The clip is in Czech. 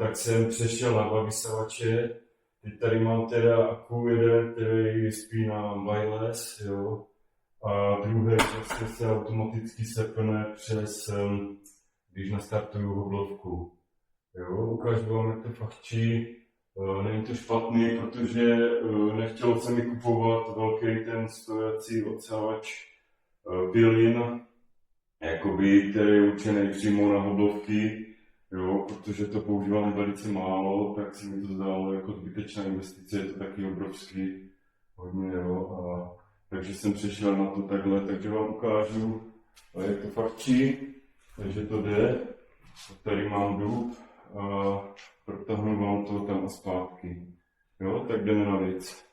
tak jsem přešel na dva vysavače. Teď tady mám teda akku jeden, který spínám wireless, jo. A druhý vlastně se automaticky sepne přes, když nastartuju hoblovku. Jo, ukážu vám, jak to fachčí. Není to špatný, protože nechtělo se mi kupovat velký ten stojací odsávač pilin, jakoby, který je určený přímo na hoblovky, jo, protože to používám velice málo, tak si mi to zdálo jako zbytečná investice, je to taky obrovský, hodně, jo, takže jsem přešel na to takhle, takže vám ukážu, jak to fachčí, takže to jde, tady mám dub a protáhnu vám to tam a zpátky, jo, tak jdeme na věc.